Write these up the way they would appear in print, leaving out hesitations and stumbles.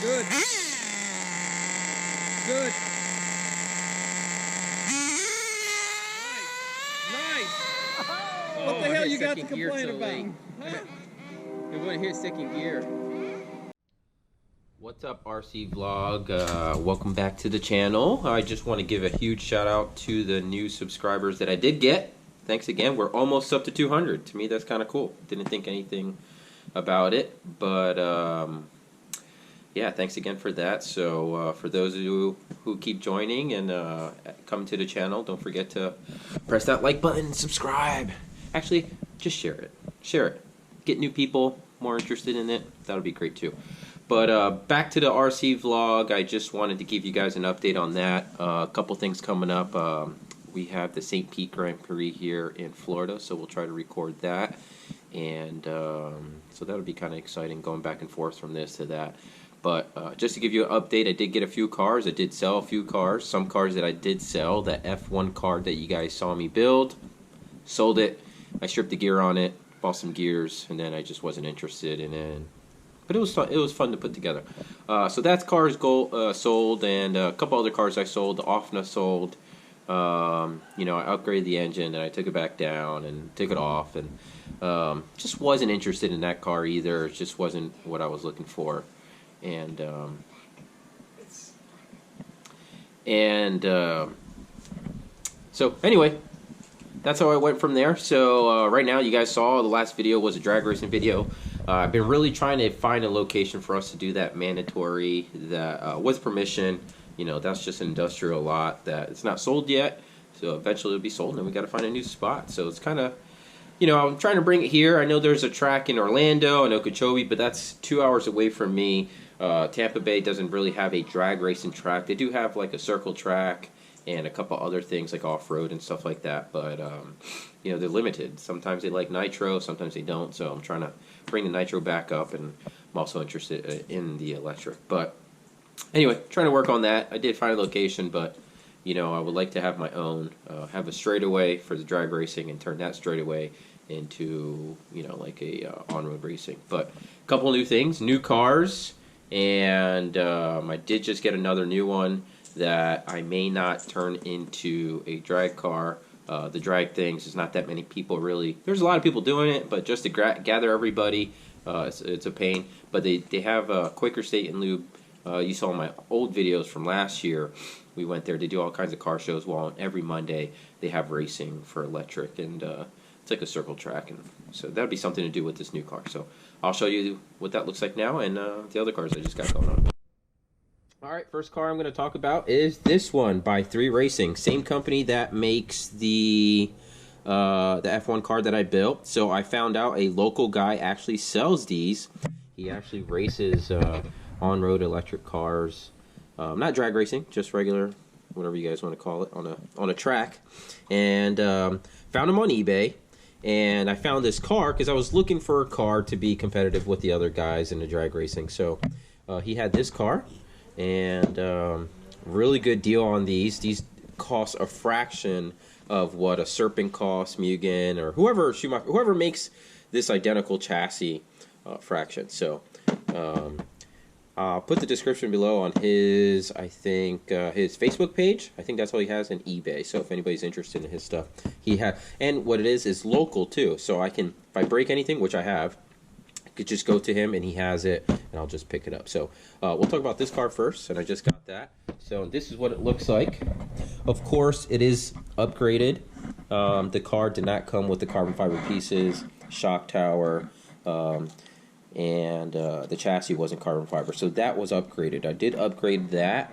Good. Good. Nice. Oh, What the hell you got to complain about? Huh? It wouldn't hit second gear. What's up, RC Vlog? Welcome back to the channel. I just want to give a huge shout out to the new subscribers that I did get. Thanks again. We're almost up to 200. To me, that's kind of cool. Didn't think anything about it, but yeah, thanks again for that. So for those of you who keep joining and come to the channel, don't forget to press that like button and subscribe. Actually, just share it. Share it. Get new people more interested in it. That would be great too. But back to the RC vlog. I just wanted to give you guys an update on that. A couple things coming up. We have the St. Pete Grand Prix here in Florida, so we'll try to record that. And so that'll be kind of exciting, going back and forth from this to that. But just to give you an update, I did get a few cars. I did sell a few cars. Some cars that I did sell, that F1 car that you guys saw me build, sold it. I stripped the gear on it, bought some gears, and then I just wasn't interested in it. But it was fun. It was fun to put together. So that's cars sold, and a couple other cars I sold. The Offna sold. You know, I upgraded the engine, and I took it back down and took it off, and just wasn't interested in that car either. It just wasn't what I was looking for, and so anyway, that's how I went from there. So right now, you guys saw the last video was a drag racing video. I've been really trying to find a location for us to do that mandatory, that with permission. You know, that's just an industrial lot that it's not sold yet. So eventually it'll be sold, and we got to find a new spot. So it's kind of, you know, I'm trying to bring it here. I know there's a track in Orlando and Okeechobee, but that's 2 hours away from me. Tampa Bay doesn't really have a drag racing track. They do have like a circle track and a couple other things like off-road and stuff like that, but you know, they're limited. Sometimes they like nitro, sometimes they don't, so I'm trying to bring the nitro back up, and I'm also interested in the electric. But anyway, trying to work on that. I did find a location, but you know, I would like to have my own, have a straightaway for the drag racing and turn that straightaway into, you know, like a on-road racing. But a couple new things, new cars, and I did just get another new one that I may not turn into a drag car. The drag things, there's not that many people really. There's a lot of people doing it, but just to gather everybody, it's a pain. But they have Quaker State and Lube. You saw my old videos from last year. We went there. They do all kinds of car shows. Well, every Monday they have racing for electric, and it's like a circle track. And so that'd be something to do with this new car. So I'll show you what that looks like now, and the other cars I just got going on. All right, first car I'm going to talk about is this one by 3 Racing. Same company that makes the F1 car that I built. So I found out a local guy actually sells these. He actually races on-road electric cars. Not drag racing, just regular, whatever you guys want to call it, on a track. And found him on eBay. And I found this car because I was looking for a car to be competitive with the other guys in the drag racing. So he had this car. And really good deal on these. These cost a fraction of what a Serpent costs, Mugen, or whoever makes this identical chassis fraction. So I'll put the description below on his, I think, his Facebook page. I think that's all he has, in eBay. So if anybody's interested in his stuff, he has. And what it is local too. So I can, if I break anything, which I have, could just go to him and he has it, and I'll just pick it up. So we'll talk about this car first, and I just got that. So this is what it looks like. Of course, it is upgraded. The car did not come with the carbon fiber pieces, shock tower, and the chassis wasn't carbon fiber. So that was upgraded. I did upgrade that.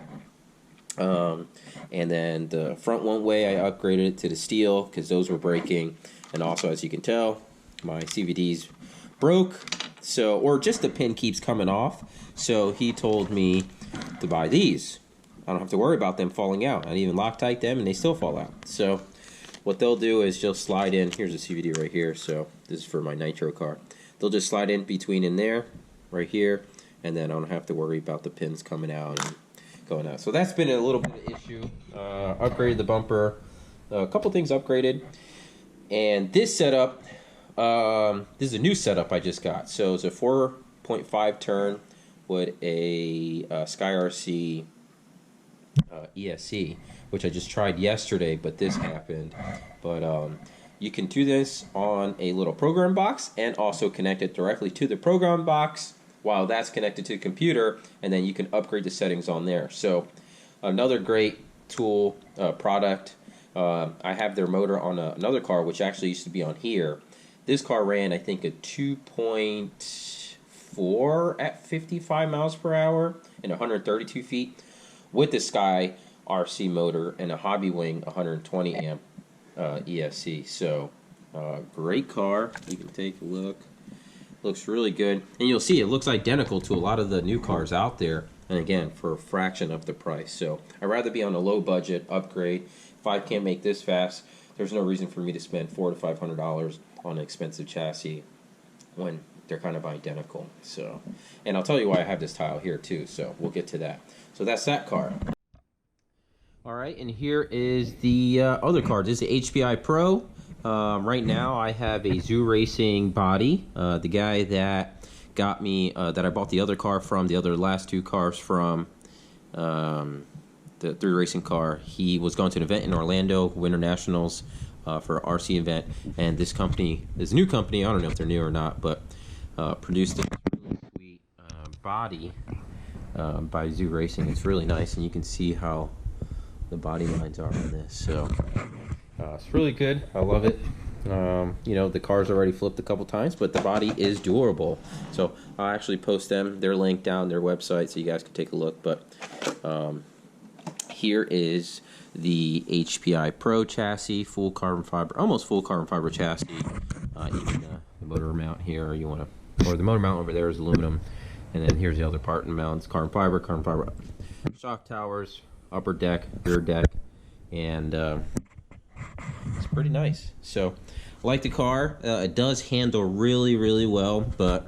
And then the front one way, I upgraded it to the steel because those were breaking. And also, as you can tell, my CVDs broke. So, or just the pin keeps coming off. So he told me to buy these. I don't have to worry about them falling out. I even Loctite them and they still fall out. So what they'll do is just slide in. Here's a CVD right here. So this is for my nitro car. They'll just slide in between in there, right here, and then I don't have to worry about the pins coming out and going out. So that's been a little bit of issue. Upgraded the bumper. A couple things upgraded. And this setup, this is a new setup I just got. So it's a 4.5 turn with a Sky RC ESC, which I just tried yesterday, but this happened. But you can do this on a little program box and also connect it directly to the program box while that's connected to the computer, and then you can upgrade the settings on there. So another great tool, product. I have their motor on another car, which actually used to be on here. This car ran, I think, a 2.4 at 55 miles per hour and 132 feet with the Sky RC motor and a Hobby Wing 120 amp ESC. So great car. You can take a look. Looks really good, and you'll see it looks identical to a lot of the new cars out there, and again for a fraction of the price. So I'd rather be on a low budget upgrade. If I can't make this fast, there's no reason for me to spend $400 to $500 on an expensive chassis when they're kind of identical. So, and I'll tell you why I have this tile here too, so we'll get to that. So that's that car. All right, and here is the other car. This is the HPI Pro. Right now I have a Zoo Racing body. The guy that got me, that I bought the other car from, the last two cars from, the 3 racing car, he was going to an event in Orlando, Winter Nationals, for an RC event, and this company, this new company, I don't know if they're new or not, but produced a really sweet body by Zoo Racing. It's really nice, and you can see how the body lines are on this. So it's really good. I love it. You know, the car's already flipped a couple times, but the body is durable. So I'll actually post their link down their website so you guys can take a look. But here is the HPI Pro chassis, full carbon fiber, almost full carbon fiber chassis. Even the motor mount here, you want to, or the motor mount over there is aluminum, and then here's the other part and mounts, carbon fiber, shock towers, upper deck, rear deck, and it's pretty nice. So I like the car. It does handle really, really well, but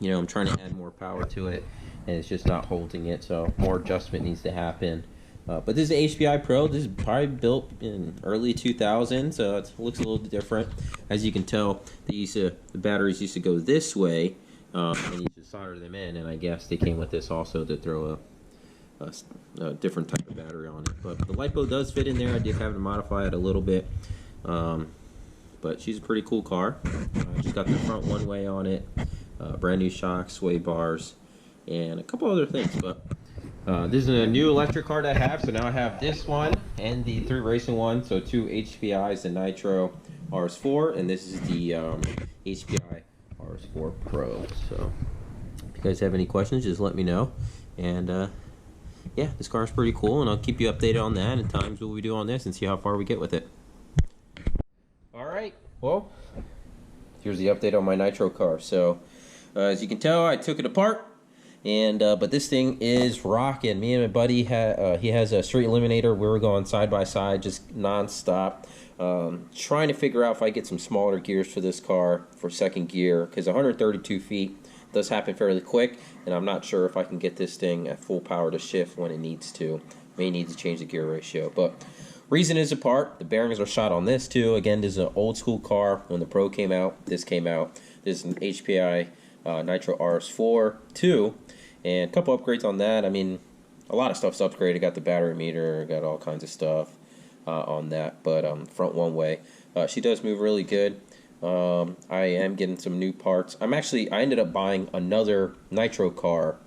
you know, I'm trying to add more power to it, and it's just not holding it, so more adjustment needs to happen. But this is the HPI Pro. This is probably built in early 2000s, so it looks a little different. As you can tell, the batteries used to go this way, and you should solder them in, and I guess they came with this also to throw a different type of battery on it. But the LiPo does fit in there. I did have to modify it a little bit, but she's a pretty cool car. She's got the front one-way on it, brand new shocks, sway bars, and a couple other things. But this is a new electric car that I have, so now I have this one and the 3 racing one, so 2 HPIs, the Nitro RS4, and this is the HPI RS4 Pro. So if you guys have any questions, just let me know. And yeah, this car is pretty cool, and I'll keep you updated on that and times what we do on this and see how far we get with it. Alright, well, here's the update on my Nitro car. So as you can tell, I took it apart. And but this thing is rocking. Me and my buddy he has a street eliminator. We were going side by side, just non-stop, trying to figure out if I get some smaller gears for this car for second gear, because 132 feet does happen fairly quick, and I'm not sure if I can get this thing at full power to shift when it needs to. May need to change the gear ratio, but reason is apart. The bearings are shot on this too. Again, this is an old school car. When the Pro came out, this came out. This is an HPI Nitro RS4 2, and a couple upgrades on that. I mean, a lot of stuff's upgraded. Got the battery meter, got all kinds of stuff on that, but front one way. She does move really good. I am getting some new parts. I ended up buying another Nitro car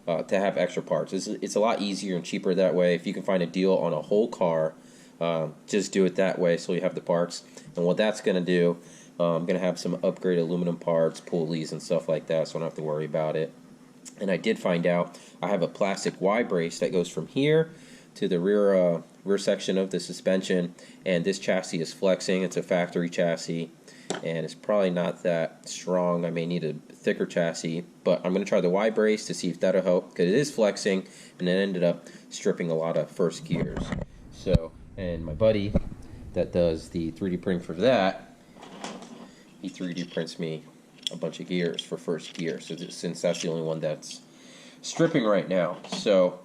to have extra parts. It's a lot easier and cheaper that way. If you can find a deal on a whole car, just do it that way so you have the parts. And what that's going to do, I'm going to have some upgraded aluminum parts, pulleys, and stuff like that, so I don't have to worry about it. And I did find out I have a plastic Y brace that goes from here to the rear section of the suspension, and this chassis is flexing. It's a factory chassis, and it's probably not that strong. I may need a thicker chassis, but I'm going to try the Y brace to see if that'll help, because it is flexing, and it ended up stripping a lot of first gears. So, and my buddy that does the 3D printing for that, he 3D prints me a bunch of gears for first gear, so since that's the only one that's stripping right now. So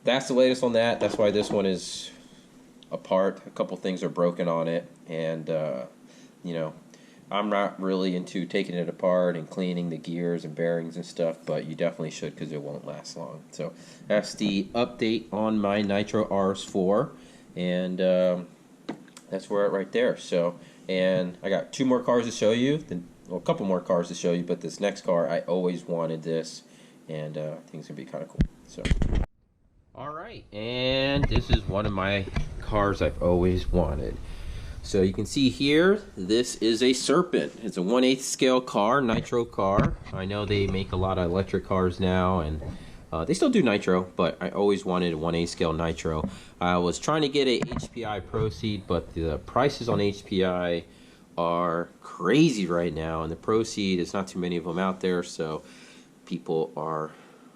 that's the latest on that. That's why this one is apart. A couple things are broken on it, and you know, I'm not really into taking it apart and cleaning the gears and bearings and stuff, but you definitely should because it won't last long. So that's the update on my Nitro RS4, and that's where we're at right there. So, and I got 2 more cars to show you, well, a couple more cars to show you, but this next car, I always wanted this, and I think it's going to be kind of cool. So, all right, and this is one of my cars I've always wanted. So you can see here, this is a Serpent. It's a 1/8 scale car, nitro car. I know they make a lot of electric cars now, and they still do nitro, but I always wanted a 1/8 scale nitro. I was trying to get a HPI Proceed, but the prices on HPI are crazy right now, and the Proceed, there's not too many of them out there, so people are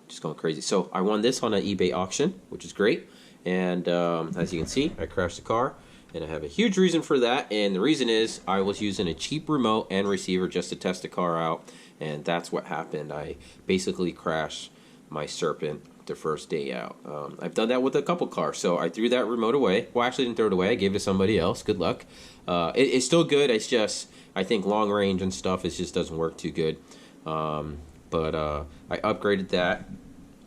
just going crazy. So I won this on an eBay auction, which is great, and as you can see, I crashed the car. And I have a huge reason for that, and the reason is I was using a cheap remote and receiver just to test the car out, and that's what happened. I basically crashed my Serpent the first day out. I've done that with a couple cars, so I threw that remote away. Well, actually didn't throw it away. I gave it to somebody else. Good luck. It's still good. It's just, I think long range and stuff, it just doesn't work too good. But I upgraded that.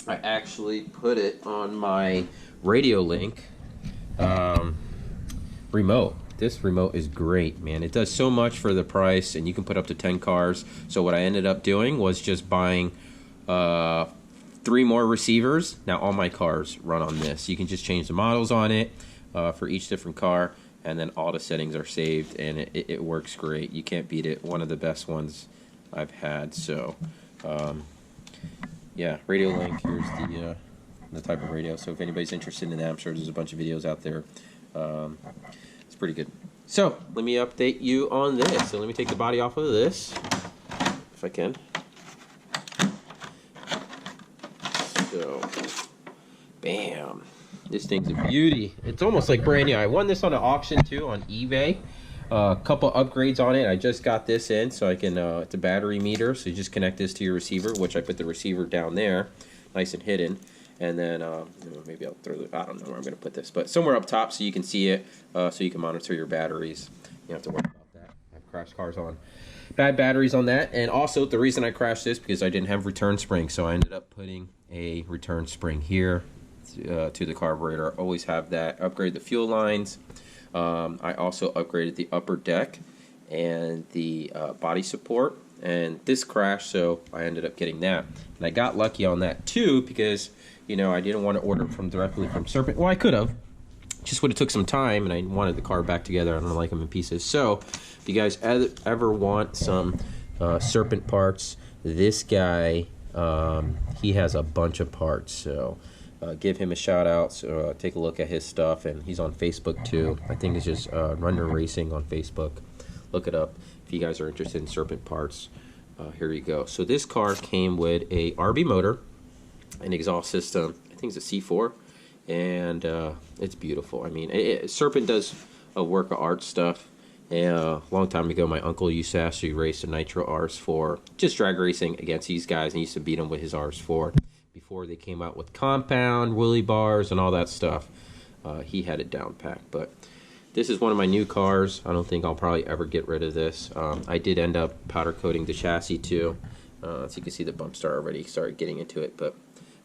I actually put it on my Radio Link remote. This remote is great, man. It does so much for the price, and you can put up to 10 cars. So what I ended up doing was just buying 3 more receivers. Now all my cars run on this. You can just change the models on it for each different car, and then all the settings are saved, and it works great. You can't beat it. One of the best ones I've had. So yeah, Radio Link. Here's the type of radio. So if anybody's interested in that, I'm sure there's a bunch of videos out there. It's pretty good. So let me update you on this. So let me take the body off of this, if I can. So, bam. This thing's a beauty. It's almost like brand new. I won this on an auction too on eBay. A couple upgrades on it. I just got this in so I can, it's a battery meter. So you just connect this to your receiver, which I put the receiver down there, nice and hidden. And then maybe I'll throw it, I don't know where I'm going to put this, but somewhere up top so you can see it, so you can monitor your batteries. You don't have to worry about that. I've crashed cars on bad batteries on that. And also the reason I crashed this because I didn't have return spring, so I ended up putting a return spring here to the carburetor. I always have that. Upgrade the fuel lines. I also upgraded the upper deck and the body support. And this crashed, so I ended up getting that. And I got lucky on that too because, you know, I didn't want to order directly from Serpent. Well, I could have. Just would have took some time, and I wanted the car back together. I don't like them in pieces. So, if you guys ever want some Serpent parts, this guy, he has a bunch of parts. So, give him a shout out. So, take a look at his stuff, and he's on Facebook too. I think it's just Rudtner Racing on Facebook. Look it up if you guys are interested in Serpent parts. Here you go. So, this car came with a RB motor, an exhaust system. I think it's a C4, and it's beautiful. I mean, Serpent does a work of art stuff. And a long time ago, my uncle used to actually race a Nitro RS4, just drag racing against these guys, and he used to beat them with his RS4 before they came out with compound, wheelie bars, and all that stuff. He had it down packed. But this is one of my new cars. I don't think I'll probably ever get rid of this. I did end up powder coating the chassis too. So you can see the bump start already started getting into it, but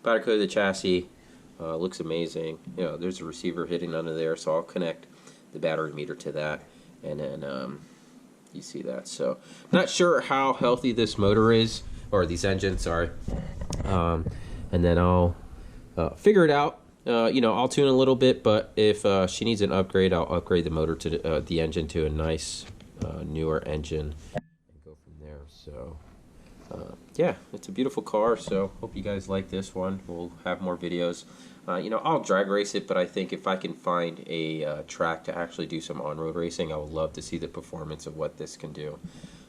powder coated the chassis, looks amazing. You know, there's a receiver hidden under there, so I'll connect the battery meter to that, and then you see that. So not sure how healthy this motor is, or these engines, sorry. And then I'll figure it out. You know, I'll tune a little bit, but if she needs an upgrade, I'll upgrade the motor to the engine to a nice newer engine and go from there. So yeah, it's a beautiful car, so hope you guys like this one. We'll have more videos. You know, I'll drag race it, but I think if I can find a track to actually do some on-road racing, I would love to see the performance of what this can do.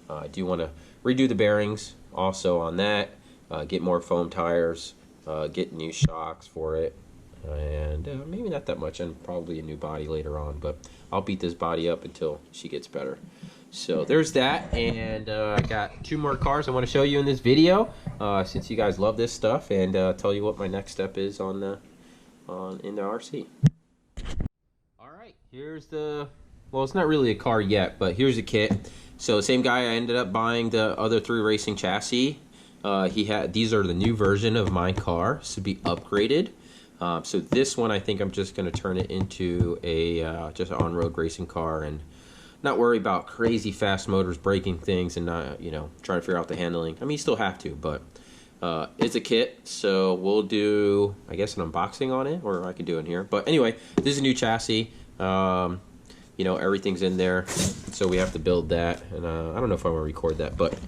I do want to redo the bearings also on that, get more foam tires, get new shocks for it, and maybe not that much, and probably a new body later on, but I'll beat this body up until she gets better. So there's that, and I got 2 more cars I want to show you in this video, since you guys love this stuff, and tell you what my next step is in the RC. All right, here's the well, it's not really a car yet, but here's a kit. So same guy, I ended up buying the other 3 Racing chassis. These are the new version of my car. This would be upgraded. So this one, I think I'm just going to turn it into a just an on-road racing car and not worry about crazy fast motors breaking things and not, you know, trying to figure out the handling. I mean, you still have to, but it's a kit, so we'll do, I guess, an unboxing on it, or I could do it in here. But anyway, this is a new chassis. You know, everything's in there, so we have to build that. And I don't know if I want to record that, but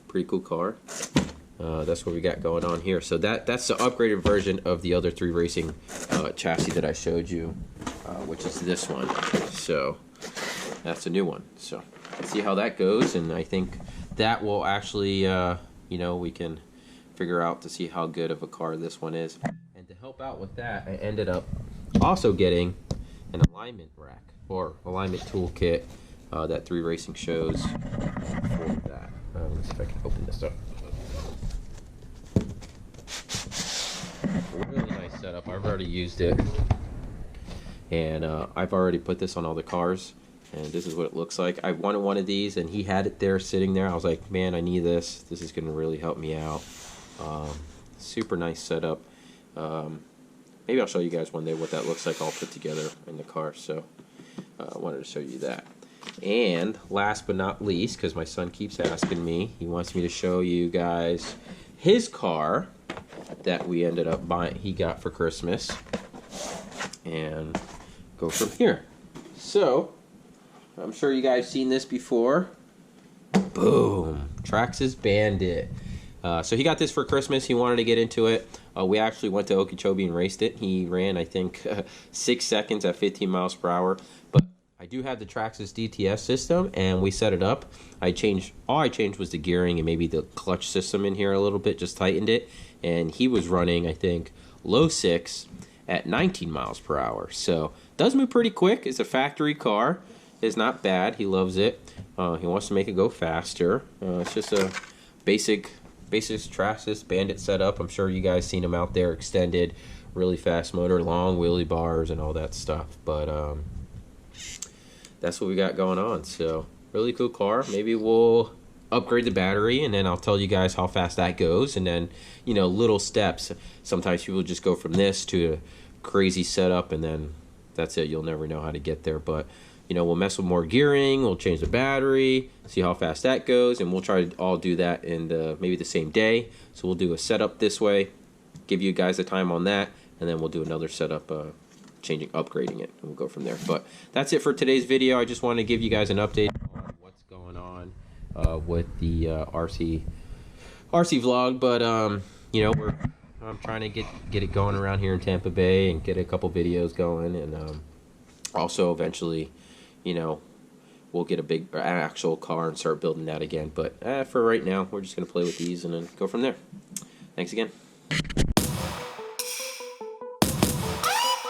pretty cool car. That's what we got going on here. So that's the upgraded version of the other 3 Racing chassis that I showed you, which is this one. So that's a new one. So let's see how that goes, and I think that will actually, you know, we can figure out to see how good of a car this one is. And to help out with that, I ended up also getting an alignment rack or alignment toolkit that 3 Racing shows for that. Let's see if I can open this up. Really nice setup. I've already used it, and I've already put this on all the cars, and this is what it looks like. I wanted one of these, and he had it there sitting there. I was like, man, I need this. This is going to really help me out. Super nice setup. Maybe I'll show you guys one day what that looks like all put together in the car. So I wanted to show you that. And last but not least, because my son keeps asking me, he wants me to show you guys his car that we ended up buying, he got for Christmas, and go from here. So I'm sure you guys seen this before. Boom, Traxxas Bandit. So he got this for Christmas. He wanted to get into it. We actually went to Okeechobee and raced it. He ran, I think, 6 seconds at 15 miles per hour. But I do have the Traxxas DTS system, and we set it up. All I changed was the gearing and maybe the clutch system in here a little bit, just tightened it. And he was running, I think, low 6 at 19 miles per hour. So does move pretty quick. It's a factory car. It's not bad. He loves it. He wants to make it go faster. It's just a basic Traxxas Bandit setup. I'm sure you guys seen him out there, extended, really fast motor, long wheelie bars and all that stuff. But that's what we got going on. So really cool car. Maybe we'll upgrade the battery, and then I'll tell you guys how fast that goes. And then, you know, little steps. Sometimes people just go from this to a crazy setup, and then that's it. You'll never know how to get there. But you know, we'll mess with more gearing, we'll change the battery, see how fast that goes, and we'll try to all do that in maybe the same day. So we'll do a setup this way, give you guys a time on that, and then we'll do another setup, upgrading it, and we'll go from there. But that's it for today's video. I just wanted to give you guys an update on what's going on with the RC vlog. But you know, I'm trying to get it going around here in Tampa Bay and get a couple videos going, and also eventually, you know, we'll get an actual car and start building that again. But for right now, we're just going to play with these and then go from there. Thanks again.